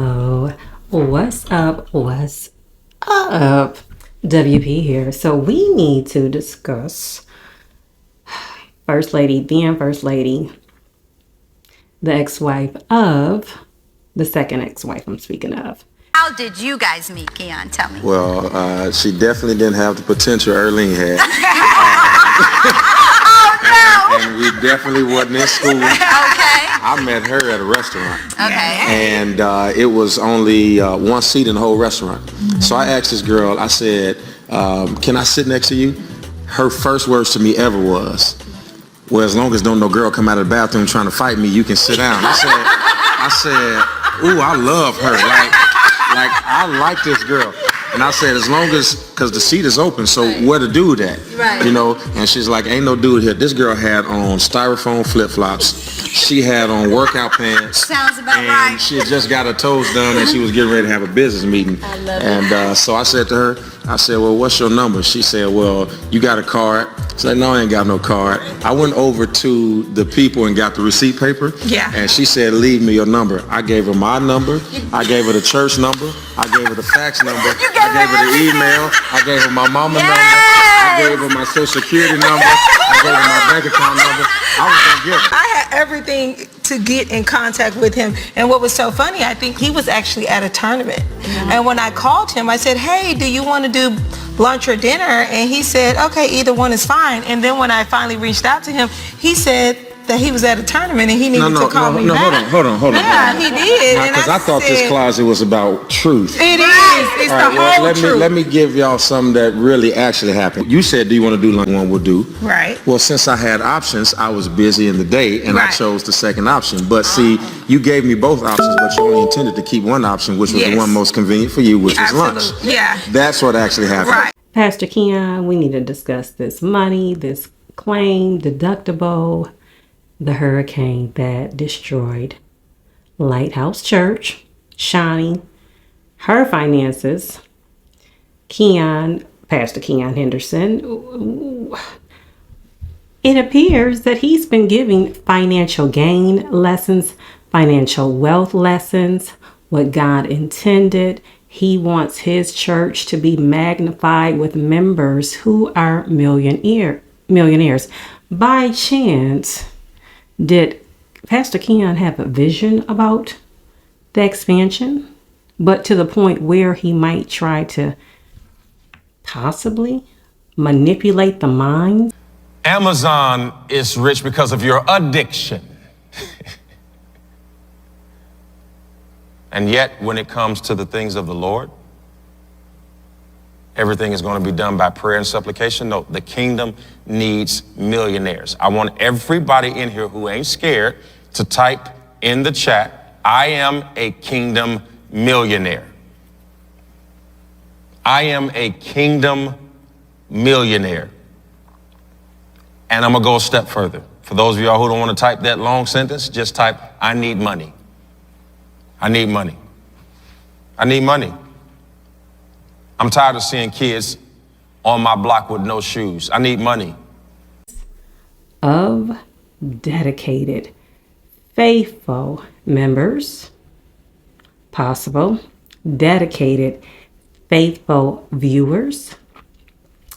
Hello, what's up? What's up? WP here. So we need to discuss First Lady, the ex-wife of the second ex-wife I'm speaking of. How did you guys meet, Keon? Tell me. Well, she definitely didn't have the potential Erlene had. And we definitely wasn't in school. Okay. I met her at a restaurant. Okay. And it was only one seat in the whole restaurant. So I asked this girl, I said, can I sit next to you? Her first words to me ever was, well, as long as don't no girl come out of the bathroom trying to fight me, you can sit down. I said, ooh, I love her. Like I like this girl. And I said, as long as, because the seat is open, so where the dude at? Right. You know, and she's like, ain't no dude here. This girl had on styrofoam flip-flops. She had on workout pants. Sounds about and right. She had just got her toes done and she was getting ready to have a business meeting. I love and so I said to her, I said, well, what's your number? She said, well, you got a card? I said, no, I ain't got no card. I went over to the people and got the receipt paper. Yeah. And she said, leave me your number. I gave her my number. I gave her the church number. I gave her the fax number. I gave her the email. I gave her my mama number. I gave her my social security number. I gave her my bank account number. I was going to give her. I had everything to get in contact with him. And what was so funny, I think he was actually at a tournament. Mm-hmm. And when I called him, I said, hey, do you want to do lunch or dinner? And he said, okay, either one is fine. And then when I finally reached out to him, he said that he was at a tournament and he needed to call me back. Hold on. Yeah, he did. Because I thought this closet was about truth. It is. It's the whole truth. Let me give y'all something that really actually happened. You said, do you want to do lunch? One will do. Right. Well, since I had options, I was busy in the day and I Right. chose the second option. But see, you gave me both options, but you only intended to keep one option, which was the one most convenient for you, which was lunch. Yeah. That's what actually happened. Right. Pastor Keon, we need to discuss this money, this claim, deductible, the hurricane that destroyed Lighthouse Church, Shawnee, her finances, Pastor Keon Henderson. It appears that he's been giving financial gain lessons, financial wealth lessons, what God intended. He wants his church to be magnified with members who are millionaires. By chance, did Pastor Keon have a vision about the expansion, but to the point where he might try to possibly manipulate the mind? Amazon is rich because of your addiction. And yet, when it comes to the things of the Lord, everything is going to be done by prayer and supplication. No, the kingdom needs millionaires. I want everybody in here who ain't scared to type in the chat, I am a kingdom millionaire. I am a kingdom millionaire. And I'm going to go a step further. For those of y'all who don't want to type that long sentence, just type, I need money. I need money. I need money. I'm tired of seeing kids on my block with no shoes. I need money. Of dedicated, faithful members, possible, dedicated, faithful viewers,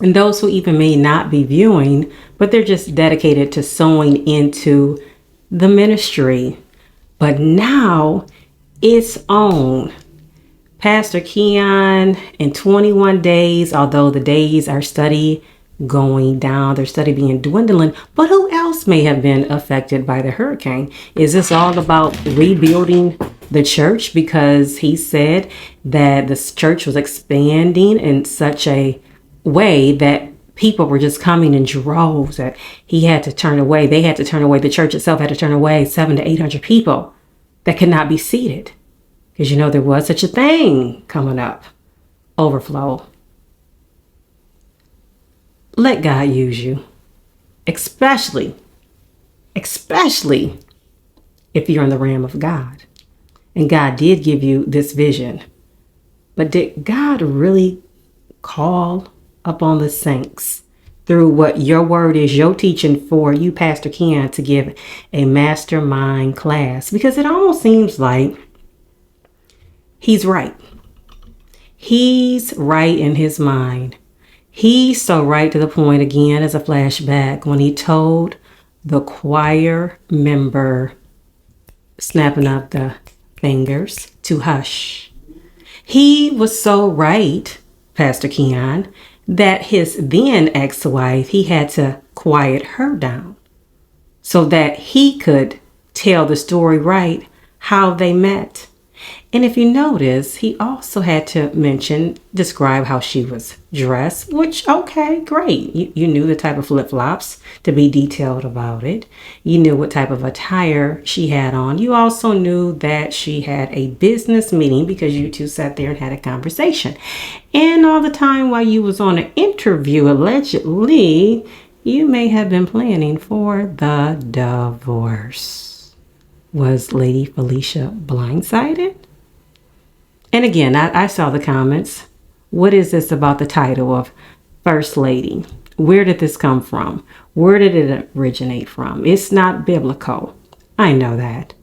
and those who even may not be viewing, but they're just dedicated to sowing into the ministry. But now it's on. Pastor Keon, in 21 days, although the days are steady going down, their study being dwindling, but who else may have been affected by the hurricane? Is this all about rebuilding the church? Because he said that the church was expanding in such a way that people were just coming in droves that he had to turn away. They had to turn away. The church itself had to turn away 700 to 800 people that could not be seated. Because, you know, there was such a thing coming up. Overflow. Let God use you. Especially if you're in the realm of God. And God did give you this vision. But did God really call upon the saints through what your word is, your teaching for you, Pastor Keon, to give a mastermind class? Because it almost seems like He's right. He's right in his mind. He's so right to the point, again, as a flashback, when he told the choir member snapping up the fingers to hush. He was so right, Pastor Keon, that his then ex-wife, he had to quiet her down so that he could tell the story right, how they met. And if you notice, he also had to describe how she was dressed, which, okay, great. You knew the type of flip-flops, to be detailed about it. You knew what type of attire she had on. You also knew that she had a business meeting because you two sat there and had a conversation. And all the time while you was on an interview, allegedly, you may have been planning for the divorce. Was Lady Felicia blindsided? And again, I saw the comments. What is this about the title of First Lady? Where did this come from? Where did it originate from? It's not biblical. I know that.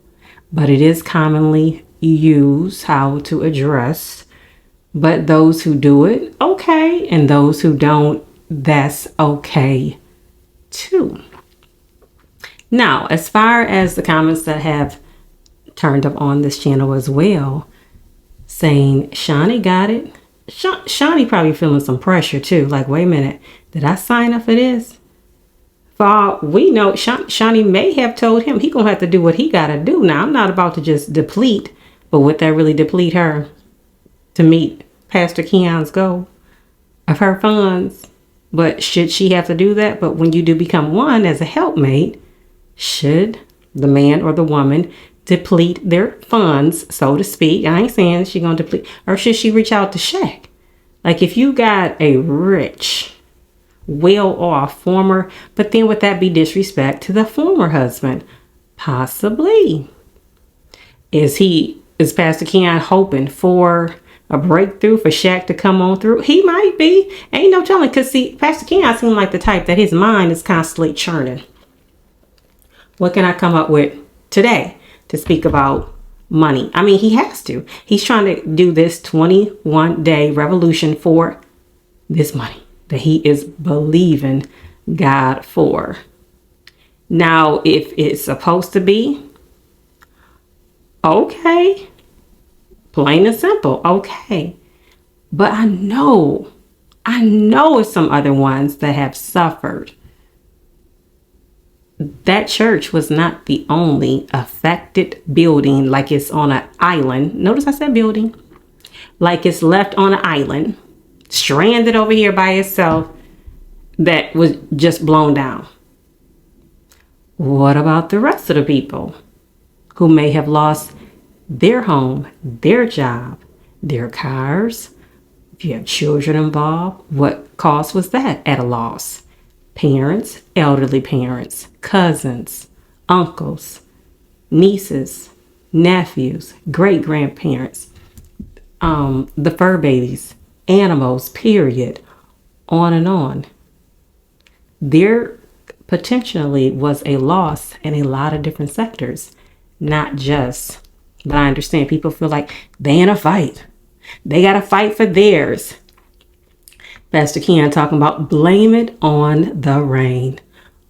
But it is commonly used how to address. But those who do it, okay. And those who don't, that's okay too. Now, as far as the comments that have turned up on this channel as well, saying Shawnee got it. Shawnee probably feeling some pressure too. Like, wait a minute, did I sign up for this? For all we know, Shawnee may have told him he gonna have to do what he gotta do. Now, I'm not about to just deplete, but would that really deplete her to meet Pastor Keon's goal of her funds? But should she have to do that? But when you do become one as a helpmate, should the man or the woman deplete their funds, so to speak? I ain't saying she gonna deplete, or should she reach out to Shaq? Like, if you got a rich, well-off former, but then would that be disrespect to the former husband? Possibly. Is Pastor Keon hoping for a breakthrough for Shaq to come on through? He might be. Ain't no telling, because see, Pastor Keon seems like the type that his mind is constantly churning. What can I come up with today to speak about money? I mean, he has to. He's trying to do this 21-day revolution for this money that he is believing God for. Now, if it's supposed to be, okay, plain and simple, okay. But I know it's some other ones that have suffered. That church was not the only affected building, like it's on an island. Notice I said building. Like it's left on an island, stranded over here by itself, that was just blown down. What about the rest of the people who may have lost their home, their job, their cars? If you have children involved, what cost was that at a loss? Parents, elderly parents, cousins, uncles, nieces, nephews, great-grandparents, the fur babies, animals, period, on and on. There potentially was a loss in a lot of different sectors, not just, but I understand people feel like they in a fight. They got to fight for theirs. Pastor Keon talking about blame it on the rain.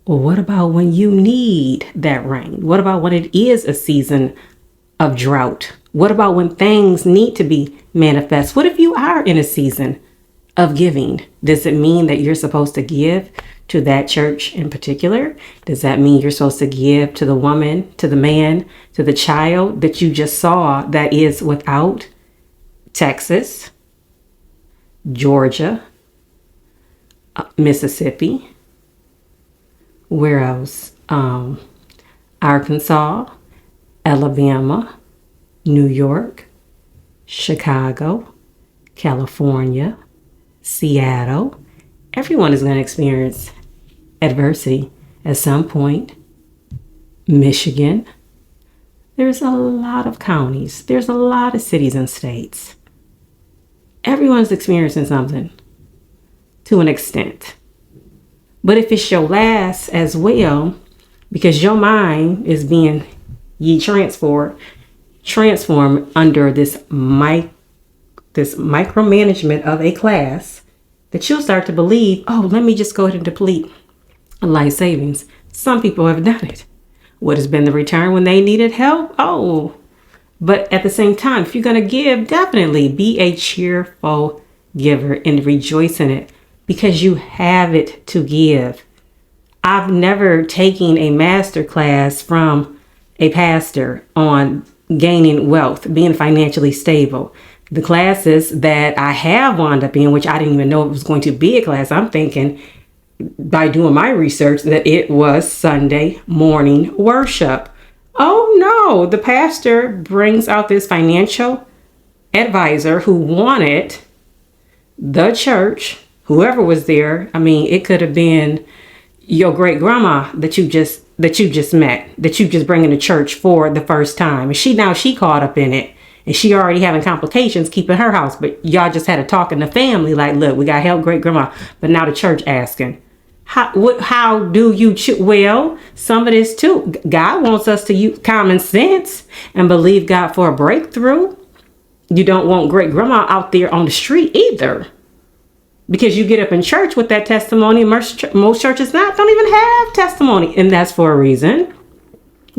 Well, what about when you need that rain? What about when it is a season of drought? What about when things need to be manifest? What if you are in a season of giving? Does it mean that you're supposed to give to that church in particular? Does that mean you're supposed to give to the woman, to the man, to the child that you just saw that is without? Texas, Georgia, Mississippi, where else? Arkansas, Alabama, New York, Chicago, California, Seattle. Everyone is going to experience adversity at some point. Michigan. There's a lot of counties. There's a lot of cities and states. Everyone's experiencing something to an extent. But if it's your last as well, because your mind is being transferred transformed under this micromanagement of a class, that you'll start to believe, oh, let me just go ahead and deplete life savings. Some people have done it. What has been the return when they needed help? Oh, but at the same time, if you're going to give, definitely be a cheerful giver and rejoice in it, because you have it to give. I've never taken a master class from a pastor on gaining wealth, being financially stable. The classes that I have wound up in, which I didn't even know it was going to be a class, I'm thinking by doing my research that it was Sunday morning worship. Oh no, the pastor brings out this financial advisor who wanted the church, whoever was there. I mean, it could have been your great grandma that you just met, that you just bringing to church for the first time. And she caught up in it. And she already having complications keeping her house. But y'all just had a talk in the family like, look, we got to help great grandma. But now the church asking, how do you well, some of this too. God wants us to use common sense and believe God for a breakthrough. You don't want great grandma out there on the street either. Because you get up in church with that testimony. Most churches don't even have testimony. And that's for a reason.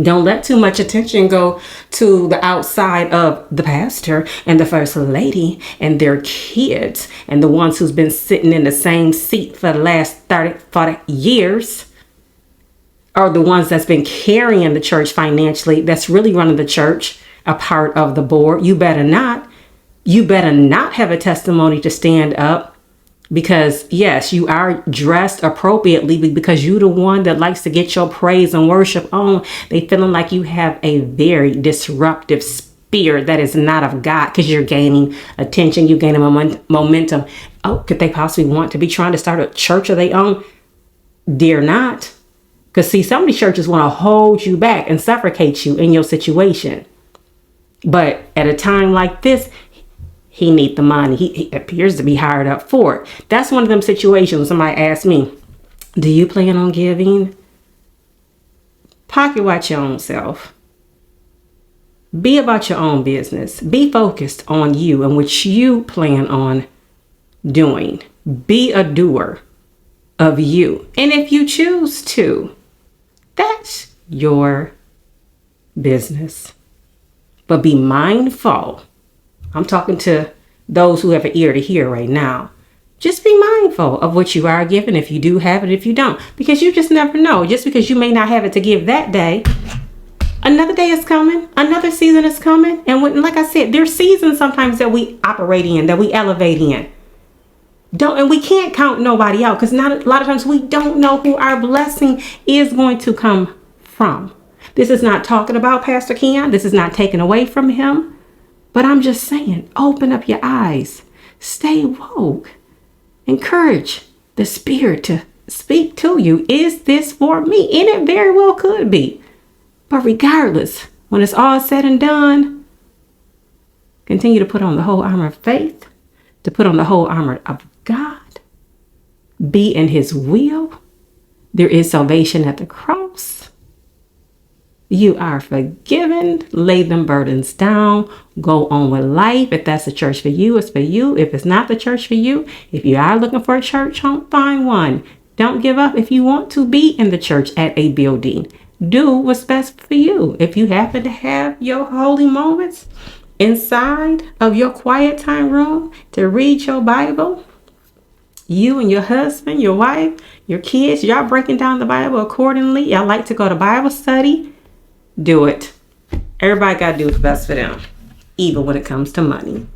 Don't let too much attention go to the outside of the pastor and the first lady and their kids and the ones who's been sitting in the same seat for the last 30, 40 years, or the ones that's been carrying the church financially, that's really running the church, a part of the board. You better not have a testimony to stand up. Because yes, you are dressed appropriately, because you're the one that likes to get your praise and worship on. They feeling like you have a very disruptive spirit that is not of God, because you're gaining attention, you're gaining momentum. Oh, could they possibly want to be trying to start a church of their own? Dare not. Because see, some of these churches want to hold you back and suffocate you in your situation. But at a time like this, he need the money. He appears to be hired up for it. That's one of them situations. Somebody asked me, do you plan on giving? Pocket watch your own self. Be about your own business. Be focused on you and what you plan on doing. Be a doer of you. And if you choose to, that's your business. But be mindful. I'm talking to those who have an ear to hear right now. Just be mindful of what you are giving, if you do have it, if you don't. Because you just never know. Just because you may not have it to give that day, another day is coming. Another season is coming. And like I said, there's seasons sometimes that we operate in, that we elevate in. And we can't count nobody out, because not a lot of times we don't know who our blessing is going to come from. This is not talking about Pastor Keon. This is not taken away from him. But I'm just saying, open up your eyes, stay woke, encourage the Spirit to speak to you. Is this for me? And it very well could be. But regardless, when it's all said and done, continue to put on the whole armor of faith, to put on the whole armor of God. Be in His will. There is salvation at the cross. You are forgiven. Lay them burdens down. Go on with life. If that's the church for you, it's for you. If it's not the church for you, if you are looking for a church home, find one. Don't give up if you want to be in the church at a building. Do what's best for you. If you happen to have your holy moments inside of your quiet time room to read your Bible, you and your husband, your wife, your kids, y'all breaking down the Bible accordingly. Y'all like to go to Bible study. Do it. Everybody got to do what's best for them, even when it comes to money.